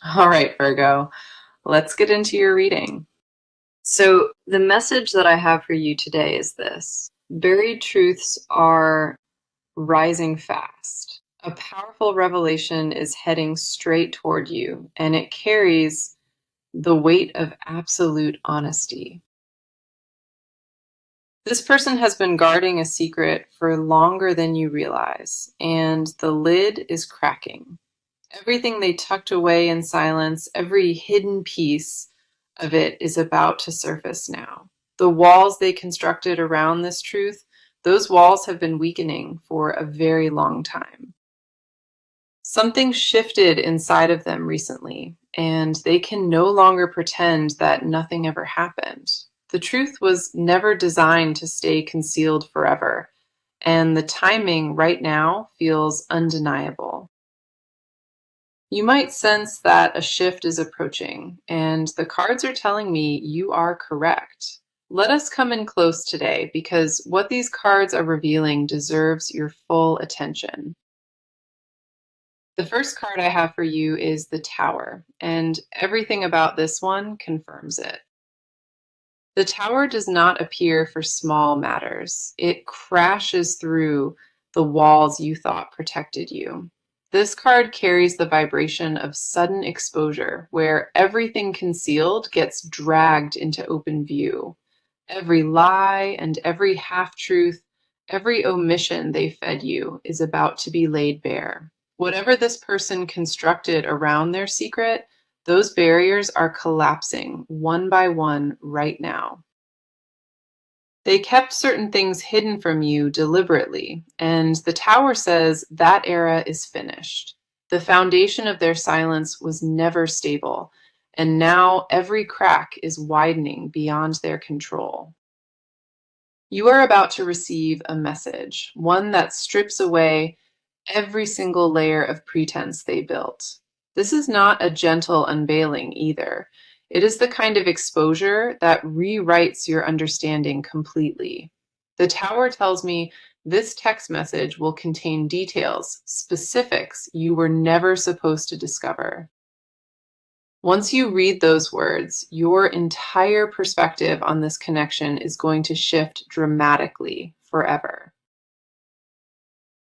All right, Virgo, let's get into your reading. So, the message that I have for you today is this: buried truths are rising fast. A powerful revelation is heading straight toward you, and it carries the weight of absolute honesty. This person has been guarding a secret for longer than you realize, and the lid is cracking. Everything they tucked away in silence, every hidden piece of it is about to surface now. The walls they constructed around this truth, those walls have been weakening for a very long time. Something shifted inside of them recently, and they can no longer pretend that nothing ever happened. The truth was never designed to stay concealed forever, and the timing right now feels undeniable. You might sense that a shift is approaching, and the cards are telling me you are correct. Let us come in close today because what these cards are revealing deserves your full attention. The first card I have for you is the Tower, and everything about this one confirms it. The Tower does not appear for small matters. It crashes through the walls you thought protected you. This card carries the vibration of sudden exposure, where everything concealed gets dragged into open view. Every lie and every half truth, every omission they fed you is about to be laid bare. Whatever this person constructed around their secret, those barriers are collapsing one by one right now. They kept certain things hidden from you deliberately, and the Tower says that era is finished. The foundation of their silence was never stable, and now every crack is widening beyond their control. You are about to receive a message, one that strips away every single layer of pretense they built. This is not a gentle unveiling either. It is the kind of exposure that rewrites your understanding completely. The Tower tells me this text message will contain details, specifics you were never supposed to discover. Once you read those words, your entire perspective on this connection is going to shift dramatically forever.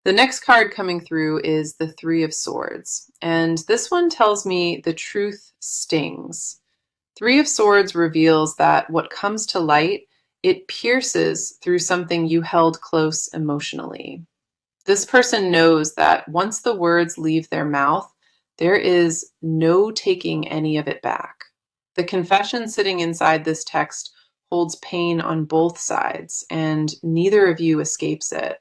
The next card coming through is the Three of Swords, and this one tells me the truth stings. Three of Swords reveals that what comes to light, it pierces through something you held close emotionally. This person knows that once the words leave their mouth, there is no taking any of it back. The confession sitting inside this text holds pain on both sides, and neither of you escapes it.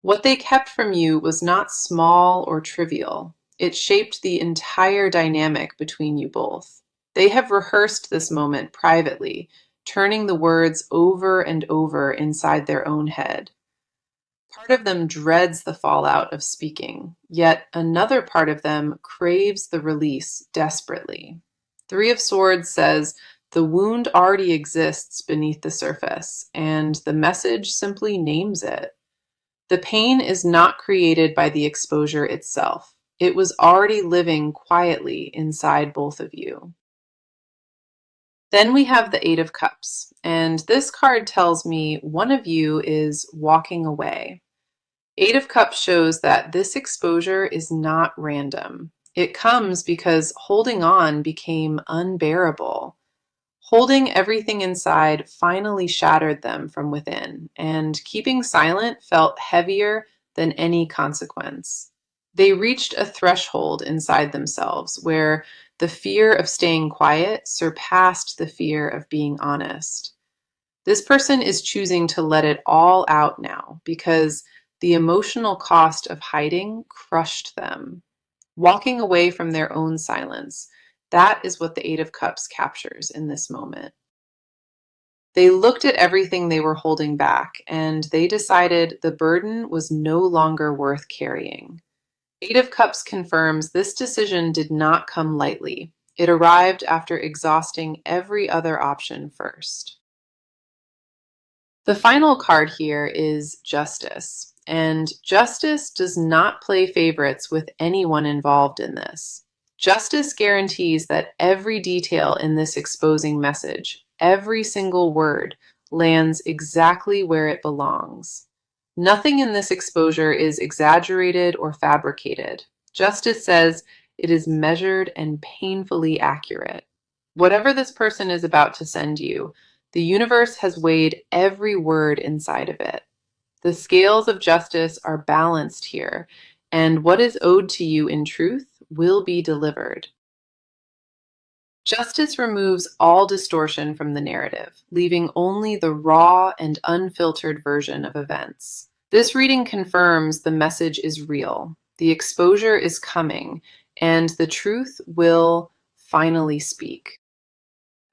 What they kept from you was not small or trivial. It shaped the entire dynamic between you both. They have rehearsed this moment privately, turning the words over and over inside their own head. Part of them dreads the fallout of speaking, yet another part of them craves the release desperately. Three of Swords says the wound already exists beneath the surface, and the message simply names it. The pain is not created by the exposure itself. It was already living quietly inside both of you. Then we have the Eight of Cups, and this card tells me one of you is walking away. Eight of Cups shows that this exposure is not random. It comes because holding on became unbearable. Holding everything inside finally shattered them from within, and keeping silent felt heavier than any consequence. They reached a threshold inside themselves where the fear of staying quiet surpassed the fear of being honest. This person is choosing to let it all out now because the emotional cost of hiding crushed them. Walking away from their own silence, that is what the Eight of Cups captures in this moment. They looked at everything they were holding back, and they decided the burden was no longer worth carrying. Eight of Cups confirms this decision did not come lightly. It arrived after exhausting every other option first. The final card here is Justice, and Justice does not play favorites with anyone involved in this. Justice guarantees that every detail in this exposing message, every single word, lands exactly where it belongs. Nothing in this exposure is exaggerated or fabricated. Justice says it is measured and painfully accurate. Whatever this person is about to send you, the universe has weighed every word inside of it. The scales of justice are balanced here, and what is owed to you in truth will be delivered. Justice removes all distortion from the narrative, leaving only the raw and unfiltered version of events. This reading confirms the message is real, the exposure is coming, and the truth will finally speak.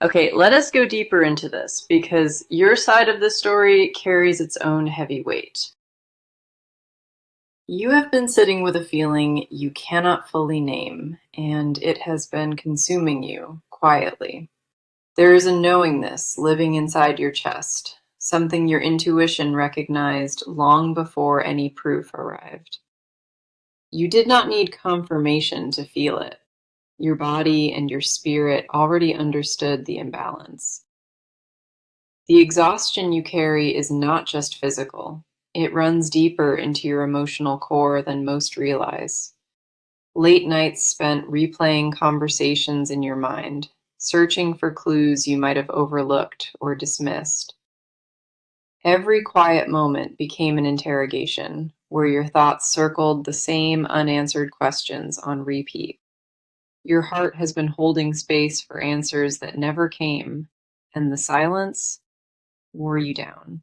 Okay, let us go deeper into this because your side of the story carries its own heavy weight. You have been sitting with a feeling you cannot fully name, and it has been consuming you quietly. There is a knowingness living inside your chest, something your intuition recognized long before any proof arrived. You did not need confirmation to feel it. Your body and your spirit already understood the imbalance. The exhaustion you carry is not just physical. It runs deeper into your emotional core than most realize. Late nights spent replaying conversations in your mind, searching for clues you might have overlooked or dismissed. Every quiet moment became an interrogation, where your thoughts circled the same unanswered questions on repeat. Your heart has been holding space for answers that never came, and the silence wore you down.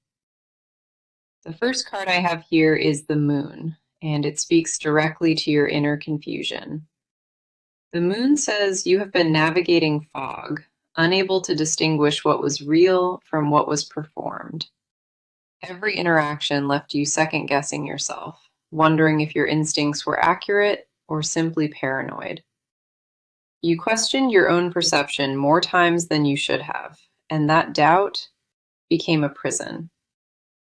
The first card I have here is the Moon, and it speaks directly to your inner confusion. The Moon says you have been navigating fog, unable to distinguish what was real from what was performed. Every interaction left you second-guessing yourself, wondering if your instincts were accurate or simply paranoid. You questioned your own perception more times than you should have, and that doubt became a prison.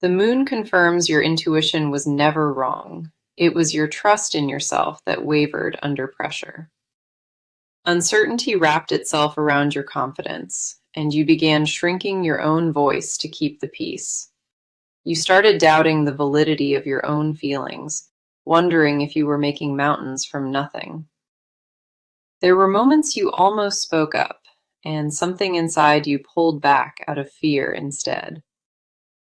The Moon confirms your intuition was never wrong. It was your trust in yourself that wavered under pressure. Uncertainty wrapped itself around your confidence, and you began shrinking your own voice to keep the peace. You started doubting the validity of your own feelings, wondering if you were making mountains from nothing. There were moments you almost spoke up, and something inside you pulled back out of fear instead.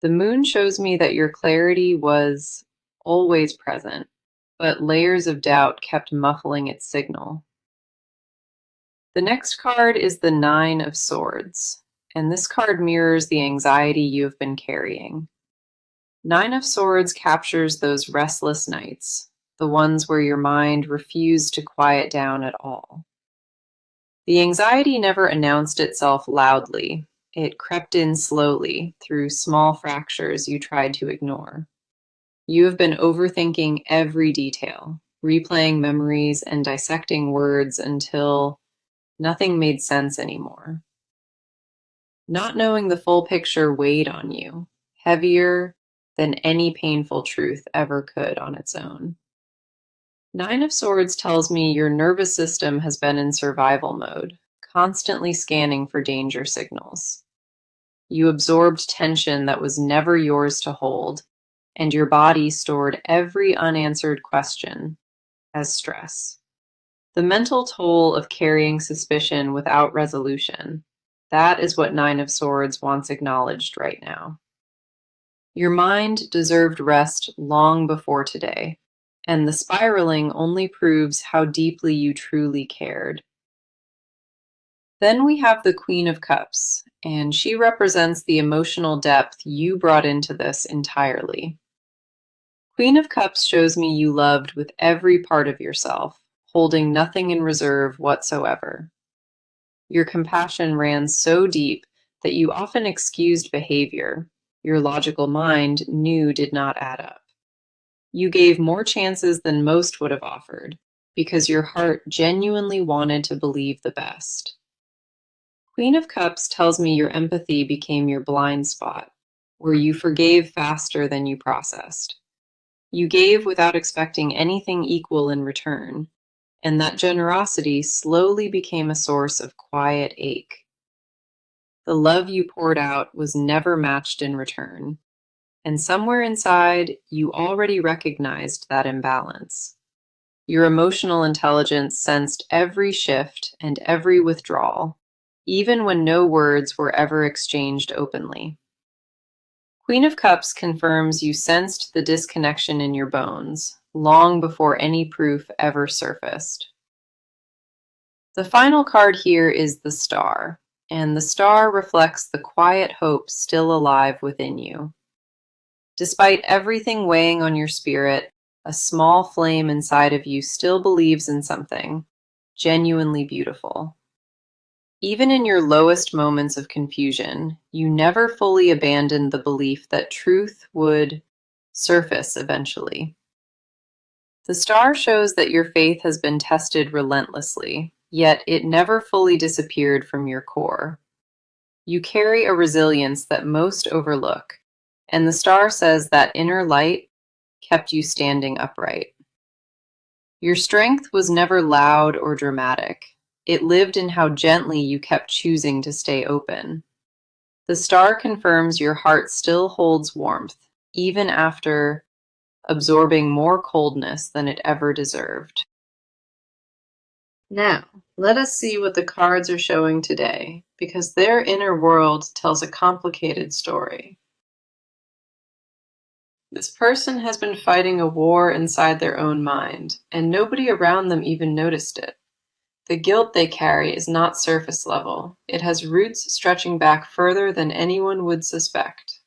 The Moon shows me that your clarity was always present, but layers of doubt kept muffling its signal. The next card is the Nine of Swords, and this card mirrors the anxiety you have been carrying. Nine of Swords captures those restless nights, the ones where your mind refused to quiet down at all. The anxiety never announced itself loudly. It crept in slowly through small fractures you tried to ignore. You have been overthinking every detail, replaying memories and dissecting words until nothing made sense anymore. Not knowing the full picture weighed on you, heavier than any painful truth ever could on its own. Nine of Swords tells me your nervous system has been in survival mode, constantly scanning for danger signals. You absorbed tension that was never yours to hold, and your body stored every unanswered question as stress. The mental toll of carrying suspicion without resolution. That is what Nine of Swords wants acknowledged right now. Your mind deserved rest long before today, and the spiraling only proves how deeply you truly cared. Then we have the Queen of Cups, and she represents the emotional depth you brought into this entirely. Queen of Cups shows me you loved with every part of yourself, holding nothing in reserve whatsoever. Your compassion ran so deep that you often excused behavior your logical mind knew did not add up. You gave more chances than most would have offered, because your heart genuinely wanted to believe the best. Queen of Cups tells me your empathy became your blind spot, where you forgave faster than you processed. You gave without expecting anything equal in return, and that generosity slowly became a source of quiet ache. The love you poured out was never matched in return, and somewhere inside, you already recognized that imbalance. Your emotional intelligence sensed every shift and every withdrawal, even when no words were ever exchanged openly. Queen of Cups confirms you sensed the disconnection in your bones, long before any proof ever surfaced. The final card here is the Star, and the Star reflects the quiet hope still alive within you. Despite everything weighing on your spirit, a small flame inside of you still believes in something genuinely beautiful. Even in your lowest moments of confusion, you never fully abandoned the belief that truth would surface eventually. The Star shows that your faith has been tested relentlessly, yet it never fully disappeared from your core. You carry a resilience that most overlook, and the Star says that inner light kept you standing upright. Your strength was never loud or dramatic. It lived in how gently you kept choosing to stay open. The Star confirms your heart still holds warmth, even after absorbing more coldness than it ever deserved. Now, let us see what the cards are showing today, because their inner world tells a complicated story. This person has been fighting a war inside their own mind, and nobody around them even noticed it. The guilt they carry is not surface level. It has roots stretching back further than anyone would suspect.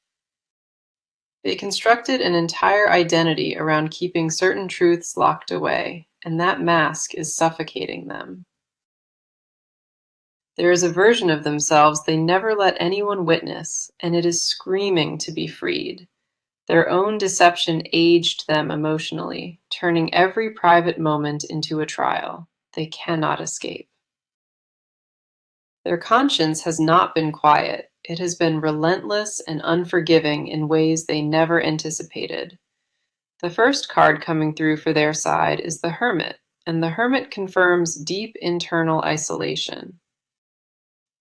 They constructed an entire identity around keeping certain truths locked away, and that mask is suffocating them. There is a version of themselves they never let anyone witness, and it is screaming to be freed. Their own deception aged them emotionally, turning every private moment into a trial. They cannot escape. Their conscience has not been quiet. It has been relentless and unforgiving in ways they never anticipated. The first card coming through for their side is the Hermit, and the Hermit confirms deep internal isolation.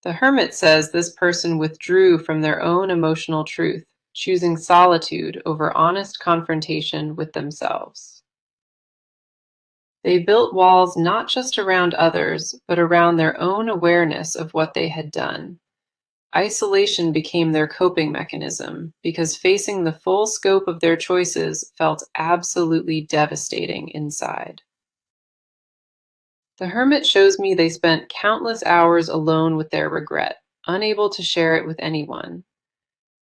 The Hermit says this person withdrew from their own emotional truth, choosing solitude over honest confrontation with themselves. They built walls not just around others, but around their own awareness of what they had done. Isolation became their coping mechanism because facing the full scope of their choices felt absolutely devastating inside. The Hermit shows me they spent countless hours alone with their regret, unable to share it with anyone.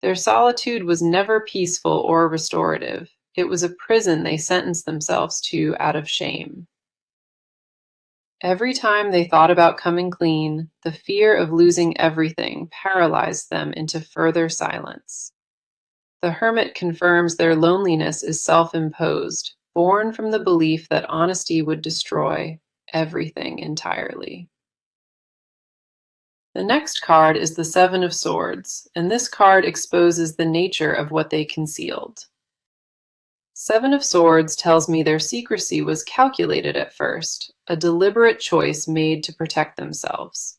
Their solitude was never peaceful or restorative. It was a prison they sentenced themselves to out of shame. Every time they thought about coming clean, the fear of losing everything paralyzed them into further silence. The Hermit confirms their loneliness is self-imposed, born from the belief that honesty would destroy everything entirely. The next card is the Seven of Swords, and this card exposes the nature of what they concealed. Seven of Swords tells me their secrecy was calculated at first, a deliberate choice made to protect themselves.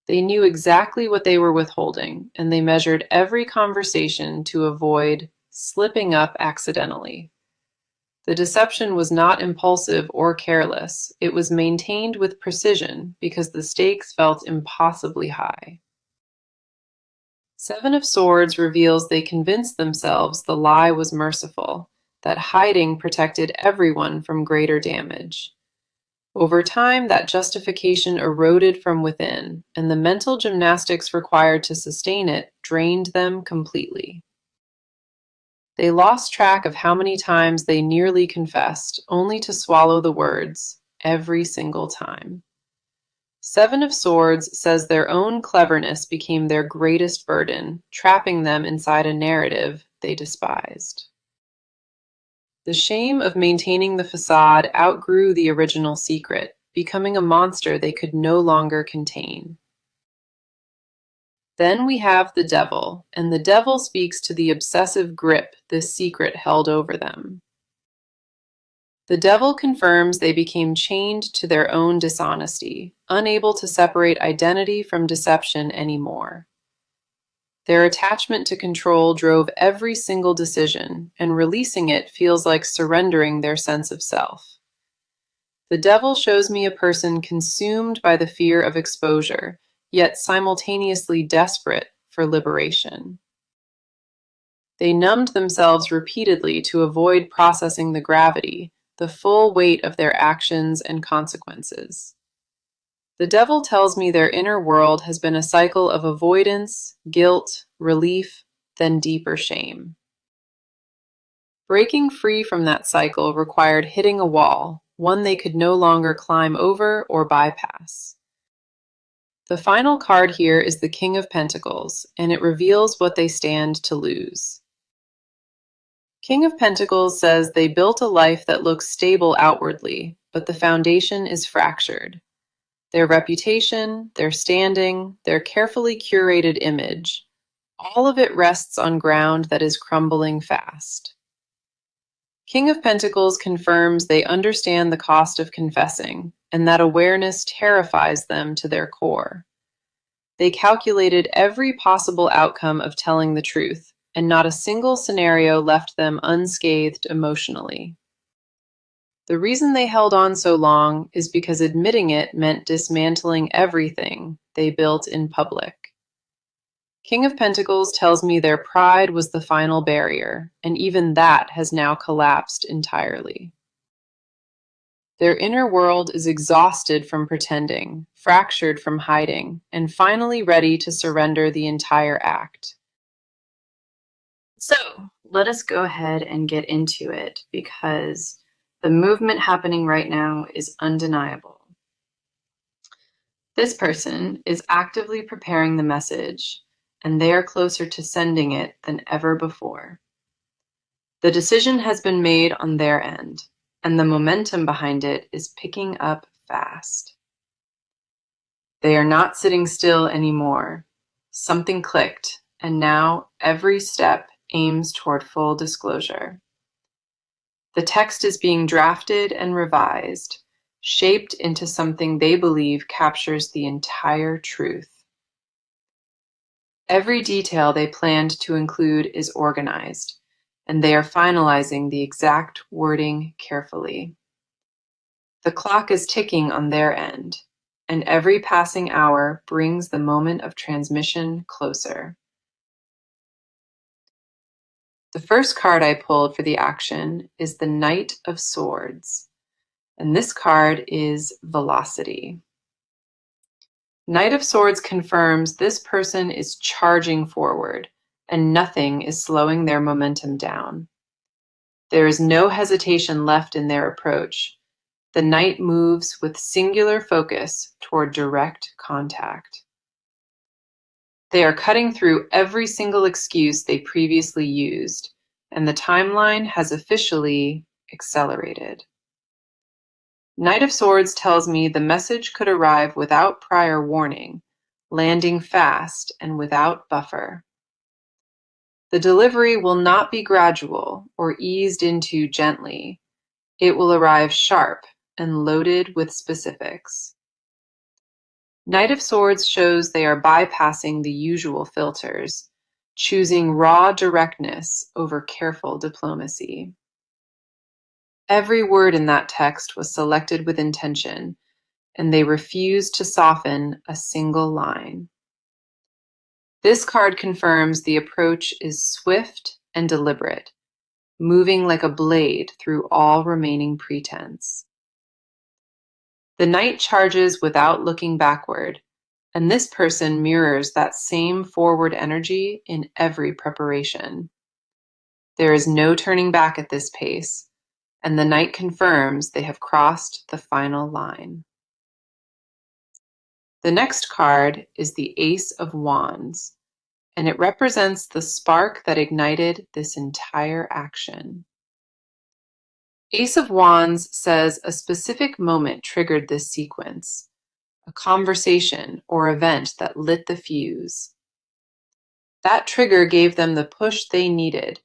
They knew exactly what they were withholding, and they measured every conversation to avoid slipping up accidentally. The deception was not impulsive or careless. It was maintained with precision because the stakes felt impossibly high. Seven of Swords reveals they convinced themselves the lie was merciful, that hiding protected everyone from greater damage. Over time, that justification eroded from within, and the mental gymnastics required to sustain it drained them completely. They lost track of how many times they nearly confessed, only to swallow the words, every single time. Seven of Swords says their own cleverness became their greatest burden, trapping them inside a narrative they despised. The shame of maintaining the facade outgrew the original secret, becoming a monster they could no longer contain. Then we have the Devil, and the Devil speaks to the obsessive grip this secret held over them. The devil confirms they became chained to their own dishonesty, unable to separate identity from deception anymore. Their attachment to control drove every single decision, and releasing it feels like surrendering their sense of self. The devil shows me a person consumed by the fear of exposure, yet simultaneously desperate for liberation. They numbed themselves repeatedly to avoid processing the gravity, the full weight of their actions and consequences. The devil tells me their inner world has been a cycle of avoidance, guilt, relief, then deeper shame. Breaking free from that cycle required hitting a wall, one they could no longer climb over or bypass. The final card here is the King of Pentacles, and it reveals what they stand to lose. King of Pentacles says they built a life that looks stable outwardly, but the foundation is fractured. Their reputation, their standing, their carefully curated image, all of it rests on ground that is crumbling fast. King of Pentacles confirms they understand the cost of confessing, and that awareness terrifies them to their core. They calculated every possible outcome of telling the truth, and not a single scenario left them unscathed emotionally. The reason they held on so long is because admitting it meant dismantling everything they built in public. King of Pentacles tells me their pride was the final barrier, and even that has now collapsed entirely. Their inner world is exhausted from pretending, fractured from hiding, and finally ready to surrender the entire act. So, let us go ahead and get into it because the movement happening right now is undeniable. This person is actively preparing the message, and they are closer to sending it than ever before. The decision has been made on their end, and the momentum behind it is picking up fast. They are not sitting still anymore. Something clicked, and now every step aims toward full disclosure. The text is being drafted and revised, shaped into something they believe captures the entire truth. Every detail they planned to include is organized, and they are finalizing the exact wording carefully. The clock is ticking on their end, and every passing hour brings the moment of transmission closer. The first card I pulled for the action is the Knight of Swords, and this card is velocity. Knight of Swords confirms this person is charging forward, and nothing is slowing their momentum down. There is no hesitation left in their approach. The knight moves with singular focus toward direct contact. They are cutting through every single excuse they previously used, and the timeline has officially accelerated. Knight of Swords tells me the message could arrive without prior warning, landing fast and without buffer. The delivery will not be gradual or eased into gently. It will arrive sharp and loaded with specifics. Knight of Swords shows they are bypassing the usual filters, choosing raw directness over careful diplomacy. Every word in that text was selected with intention, and they refused to soften a single line. This card confirms the approach is swift and deliberate, moving like a blade through all remaining pretense. The knight charges without looking backward, and this person mirrors that same forward energy in every preparation. There is no turning back at this pace, and the knight confirms they have crossed the final line. The next card is the Ace of Wands, and it represents the spark that ignited this entire action. Ace of Wands says a specific moment triggered this sequence, a conversation or event that lit the fuse. That trigger gave them the push they needed,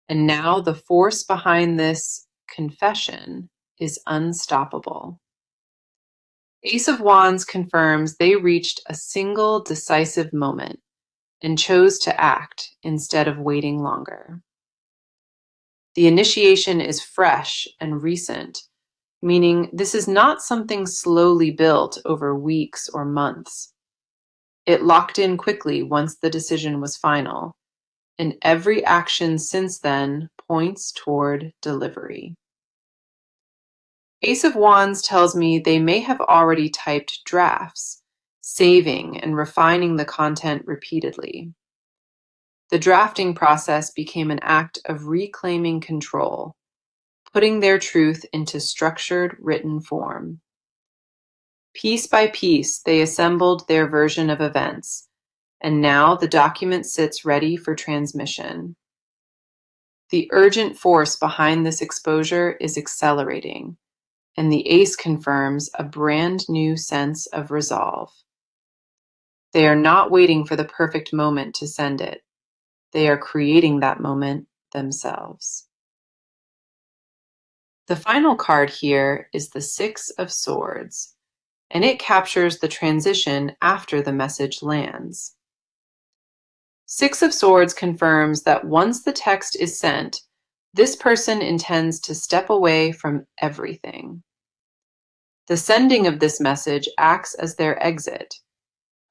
and now the force behind this confession is unstoppable. Ace of Wands confirms they reached a single decisive moment and chose to act instead of waiting longer. The initiation is fresh and recent, meaning this is not something slowly built over weeks or months. It locked in quickly once the decision was final, and every action since then points toward delivery. Ace of Wands tells me they may have already typed drafts, saving and refining the content repeatedly. The drafting process became an act of reclaiming control, putting their truth into structured written form. Piece by piece, they assembled their version of events, and now the document sits ready for transmission. The urgent force behind this exposure is accelerating, and the ace confirms a brand new sense of resolve. They are not waiting for the perfect moment to send it. They are creating that moment themselves. The final card here is the Six of Swords, and it captures the transition after the message lands. Six of Swords confirms that once the text is sent, this person intends to step away from everything. The sending of this message acts as their exit,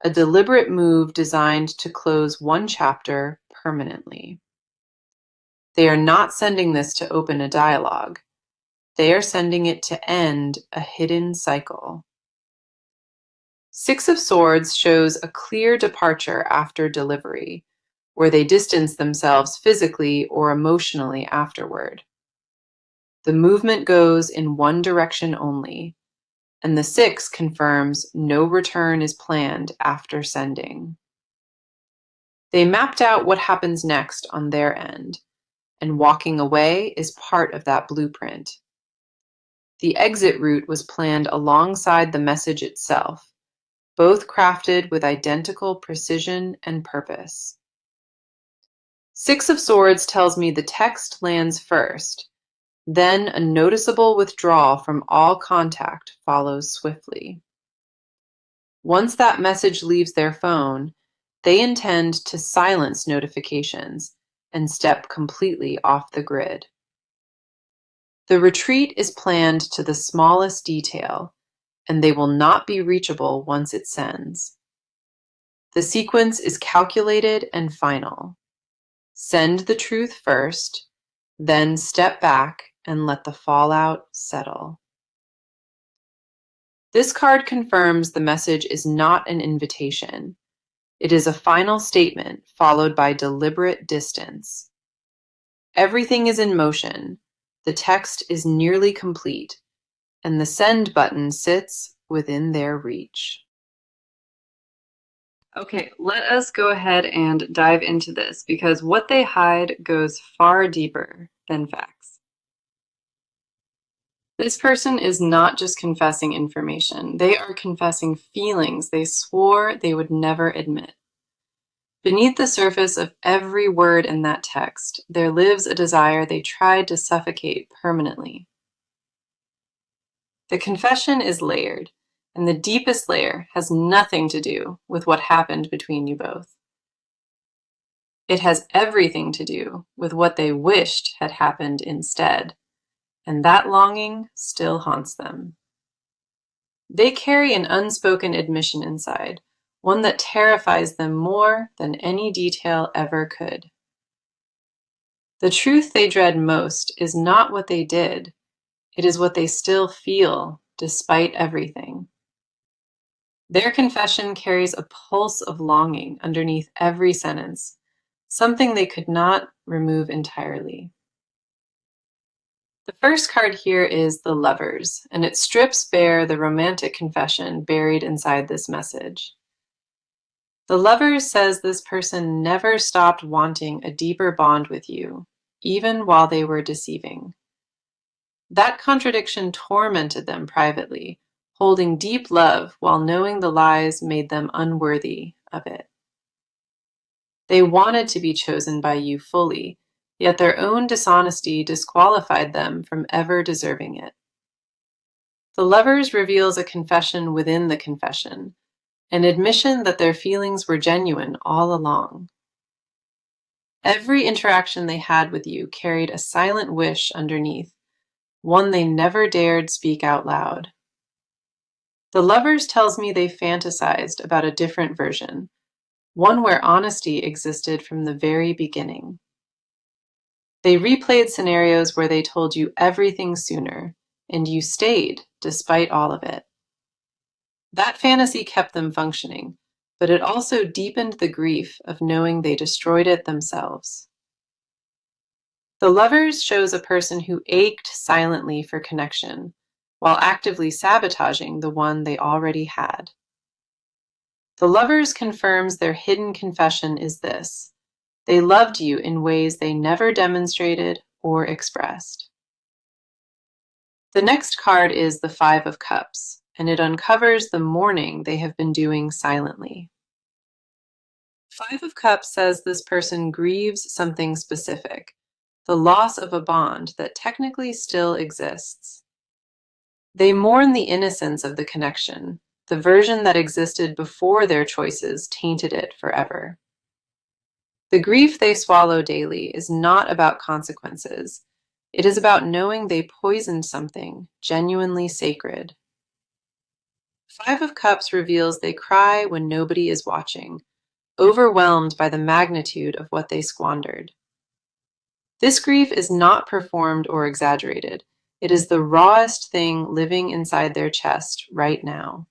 a deliberate move designed to close one chapter permanently. They are not sending this to open a dialogue. They are sending it to end a hidden cycle. Six of Swords shows a clear departure after delivery, where they distance themselves physically or emotionally afterward. The movement goes in one direction only, and the Six confirms no return is planned after sending. They mapped out what happens next on their end, and walking away is part of that blueprint. The exit route was planned alongside the message itself, both crafted with identical precision and purpose. Six of Swords tells me the text lands first, then a noticeable withdrawal from all contact follows swiftly. Once that message leaves their phone, they intend to silence notifications and step completely off the grid. The retreat is planned to the smallest detail, and they will not be reachable once it sends. The sequence is calculated and final. Send the truth first, then step back and let the fallout settle. This card confirms the message is not an invitation. It is a final statement followed by deliberate distance. Everything is in motion. The text is nearly complete, and the send button sits within their reach. Okay, let us go ahead and dive into this because what they hide goes far deeper than facts. This person is not just confessing information, they are confessing feelings they swore they would never admit. Beneath the surface of every word in that text, there lives a desire they tried to suffocate permanently. The confession is layered, and the deepest layer has nothing to do with what happened between you both. It has everything to do with what they wished had happened instead, and that longing still haunts them. They carry an unspoken admission inside, one that terrifies them more than any detail ever could. The truth they dread most is not what they did, it is what they still feel despite everything. Their confession carries a pulse of longing underneath every sentence, something they could not remove entirely. The first card here is the Lovers, and it strips bare the romantic confession buried inside this message. The Lovers says this person never stopped wanting a deeper bond with you, even while they were deceiving. That contradiction tormented them privately, holding deep love while knowing the lies made them unworthy of it. They wanted to be chosen by you fully, yet their own dishonesty disqualified them from ever deserving it. The Lovers reveals a confession within the confession, an admission that their feelings were genuine all along. Every interaction they had with you carried a silent wish underneath, one they never dared speak out loud. The Lovers tells me they fantasized about a different version, one where honesty existed from the very beginning. They replayed scenarios where they told you everything sooner, and you stayed despite all of it. That fantasy kept them functioning, but it also deepened the grief of knowing they destroyed it themselves. The Lovers shows a person who ached silently for connection, while actively sabotaging the one they already had. The Lovers confirms their hidden confession is this: they loved you in ways they never demonstrated or expressed. The next card is the Five of Cups, and it uncovers the mourning they have been doing silently. Five of Cups says this person grieves something specific, the loss of a bond that technically still exists. They mourn the innocence of the connection, the version that existed before their choices tainted it forever. The grief they swallow daily is not about consequences. It is about knowing they poisoned something genuinely sacred. Five of Cups reveals they cry when nobody is watching, overwhelmed by the magnitude of what they squandered. This grief is not performed or exaggerated. It is the rawest thing living inside their chest right now.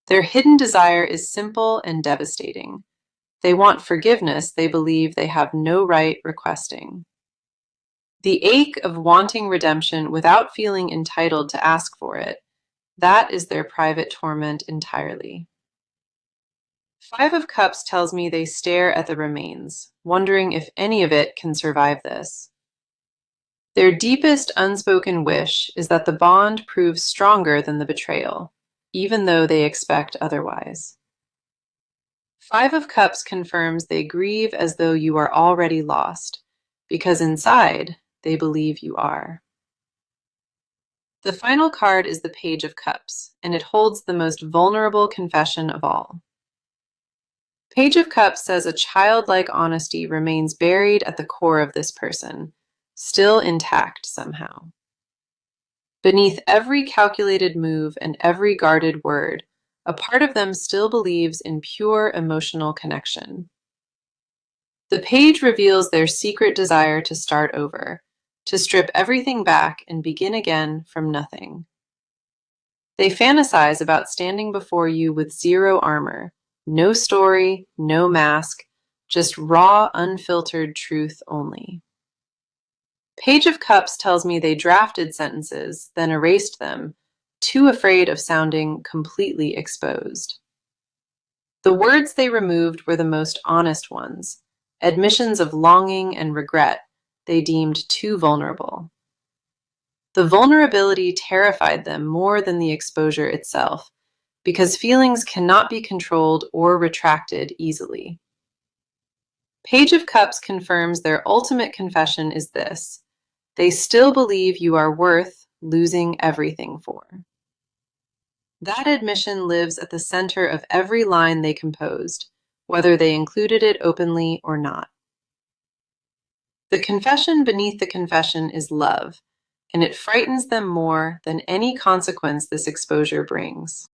Their hidden desire is simple and devastating. They want forgiveness they believe they have no right requesting. The ache of wanting redemption without feeling entitled to ask for it, that is their private torment entirely. Five of Cups tells me they stare at the remains, wondering if any of it can survive this. Their deepest unspoken wish is that the bond proves stronger than the betrayal, even though they expect otherwise. Five of Cups confirms they grieve as though you are already lost, because inside they believe you are. The final card is the Page of Cups, and it holds the most vulnerable confession of all. Page of Cups says a childlike honesty remains buried at the core of this person, still intact somehow. Beneath every calculated move and every guarded word, a part of them still believes in pure emotional connection. The page reveals their secret desire to start over, to strip everything back and begin again from nothing. They fantasize about standing before you with zero armor, no story, no mask, just raw, unfiltered truth only. Page of Cups tells me they drafted sentences, then erased them, too afraid of sounding completely exposed. The words they removed were the most honest ones, admissions of longing and regret they deemed too vulnerable. The vulnerability terrified them more than the exposure itself, because feelings cannot be controlled or retracted easily. Page of Cups confirms their ultimate confession is this: they still believe you are worth losing everything for. That admission lives at the center of every line they composed, whether they included it openly or not. The confession beneath the confession is love, and it frightens them more than any consequence this exposure brings.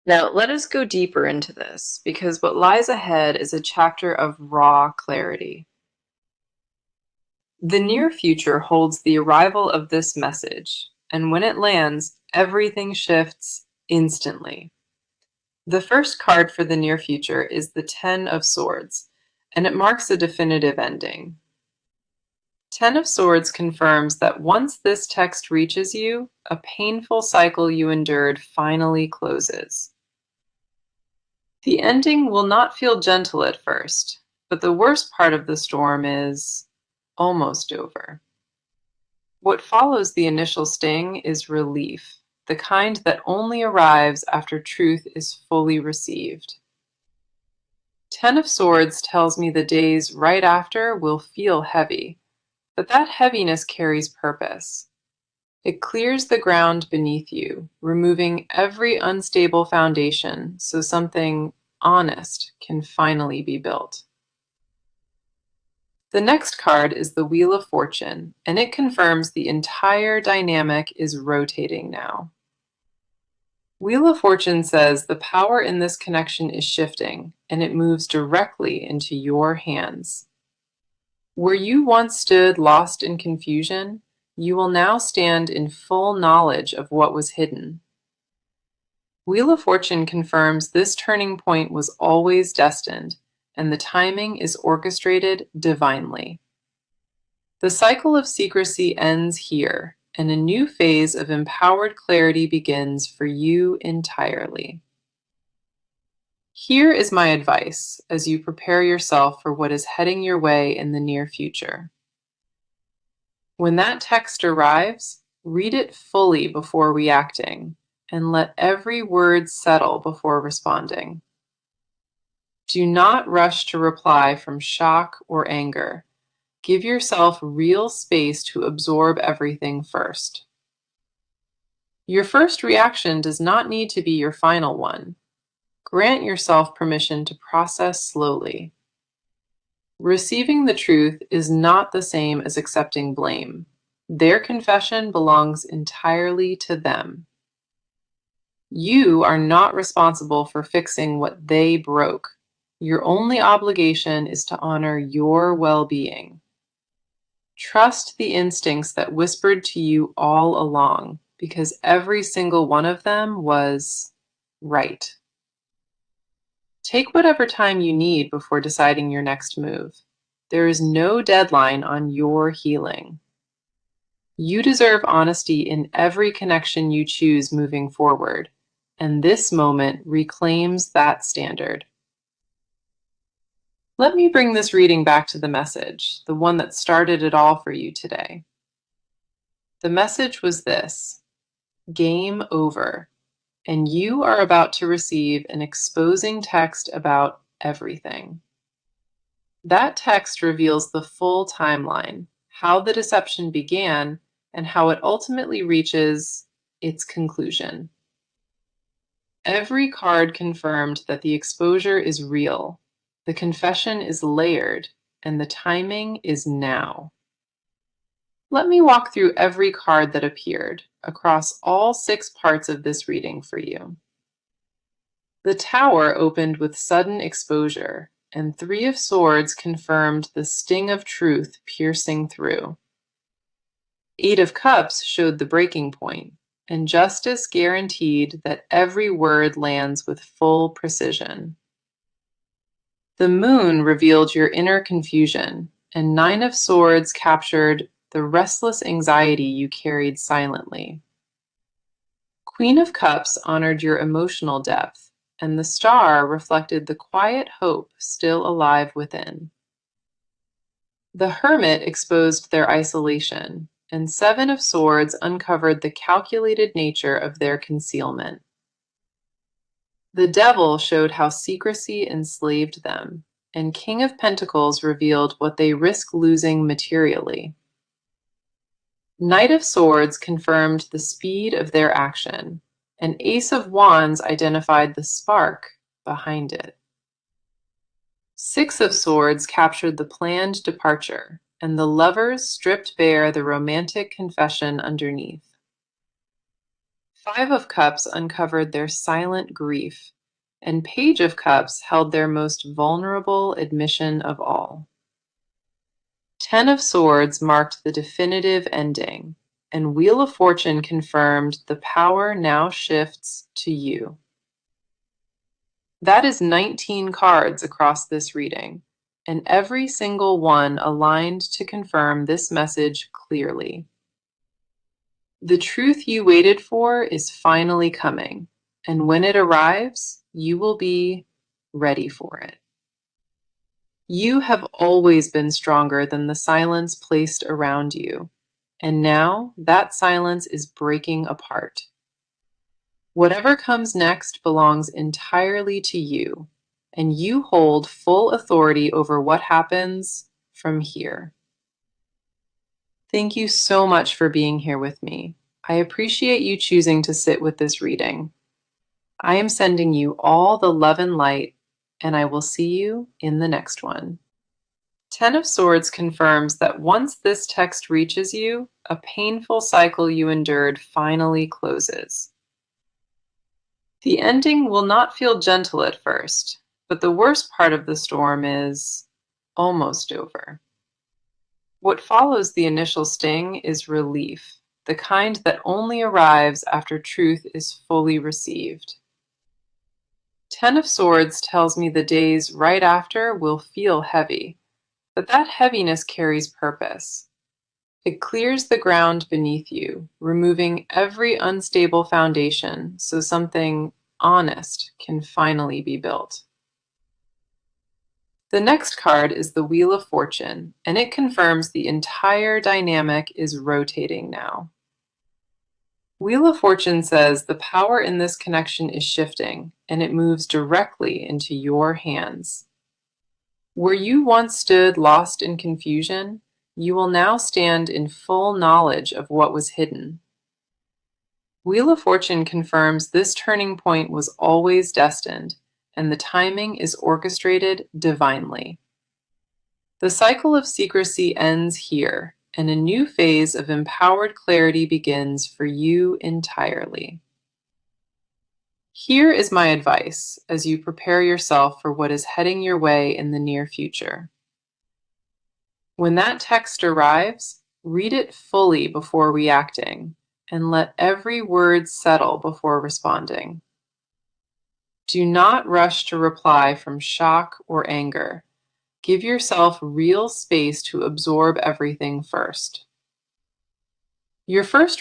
Now, let us go deeper into this, because what lies ahead is a chapter of raw clarity. The near future holds the arrival of this message, and when it lands, everything shifts instantly. The first card for the near future is the Ten of Swords, and it marks a definitive ending. Ten of Swords confirms that once this text reaches you, a painful cycle you endured finally closes. The ending will not feel gentle at first, but the worst part of the storm is almost over. What follows the initial sting is relief, the kind that only arrives after truth is fully received. Ten of Swords tells me the days right after will feel heavy, but that heaviness carries purpose. It clears the ground beneath you, removing every unstable foundation so something honest can finally be built. The next card is the Wheel of Fortune, and it confirms the entire dynamic is rotating now. Wheel of Fortune says the power in this connection is shifting, and it moves directly into your hands. Where you once stood lost in confusion, you will now stand in full knowledge of what was hidden. Wheel of Fortune confirms this turning point was always destined, and the timing is orchestrated divinely. The cycle of secrecy ends here, and a new phase of empowered clarity begins for you entirely. Here is my advice as you prepare yourself for what is heading your way in the near future. When that text arrives, read it fully before reacting, and let every word settle before responding. Do not rush to reply from shock or anger. Give yourself real space to absorb everything first. Your first reaction does not need to be your final one. Grant yourself permission to process slowly. Receiving the truth is not the same as accepting blame. Their confession belongs entirely to them. You are not responsible for fixing what they broke. Your only obligation is to honor your well-being. Trust the instincts that whispered to you all along, because every single one of them was right. Take whatever time you need before deciding your next move. There is no deadline on your healing. You deserve honesty in every connection you choose moving forward, and this moment reclaims that standard. Let me bring this reading back to the message, the one that started it all for you today. The message was this: game over, and you are about to receive an exposing text about everything. That text reveals the full timeline, how the deception began, and how it ultimately reaches its conclusion. Every card confirmed that the exposure is real, the confession is layered, and the timing is now. Let me walk through every card that appeared across all 6 parts of this reading for you. The Tower opened with sudden exposure, and 3 of Swords confirmed the sting of truth piercing through. 8 of Cups showed the breaking point, and Justice guaranteed that every word lands with full precision. The Moon revealed your inner confusion, and 9 of Swords captured the restless anxiety you carried silently. Queen of Cups honored your emotional depth, and the Star reflected the quiet hope still alive within. The Hermit exposed their isolation, and 7 of Swords uncovered the calculated nature of their concealment. The Devil showed how secrecy enslaved them, and King of Pentacles revealed what they risk losing materially. Knight of Swords confirmed the speed of their action, and Ace of Wands identified the spark behind it. 6 of Swords captured the planned departure, and the Lovers stripped bare the romantic confession underneath. 5 of Cups uncovered their silent grief, and Page of Cups held their most vulnerable admission of all. 10 of Swords marked the definitive ending, and Wheel of Fortune confirmed the power now shifts to you. That is 19 cards across this reading, and every single one aligned to confirm this message clearly. The truth you waited for is finally coming, and when it arrives, you will be ready for it. You have always been stronger than the silence placed around you, and now that silence is breaking apart. Whatever comes next belongs entirely to you, and you hold full authority over what happens from here. Thank you so much for being here with me. I appreciate you choosing to sit with this reading. I am sending you all the love and light, and I will see you in the next one. Ten of Swords confirms that once this text reaches you, a painful cycle you endured finally closes. The ending will not feel gentle at first, but the worst part of the storm is almost over. What follows the initial sting is relief, the kind that only arrives after truth is fully received. Ten of Swords tells me the days right after will feel heavy, but that heaviness carries purpose. It clears the ground beneath you, removing every unstable foundation so something honest can finally be built. The next card is the Wheel of Fortune, and it confirms the entire dynamic is rotating now. Wheel of Fortune says the power in this connection is shifting, and it moves directly into your hands. Where you once stood lost in confusion, you will now stand in full knowledge of what was hidden. Wheel of Fortune confirms this turning point was always destined, and the timing is orchestrated divinely. The cycle of secrecy ends here, and a new phase of empowered clarity begins for you entirely. Here is my advice as you prepare yourself for what is heading your way in the near future. When that text arrives, read it fully before reacting, and let every word settle before responding. Do not rush to reply from shock or anger. Give yourself real space to absorb everything first. Your first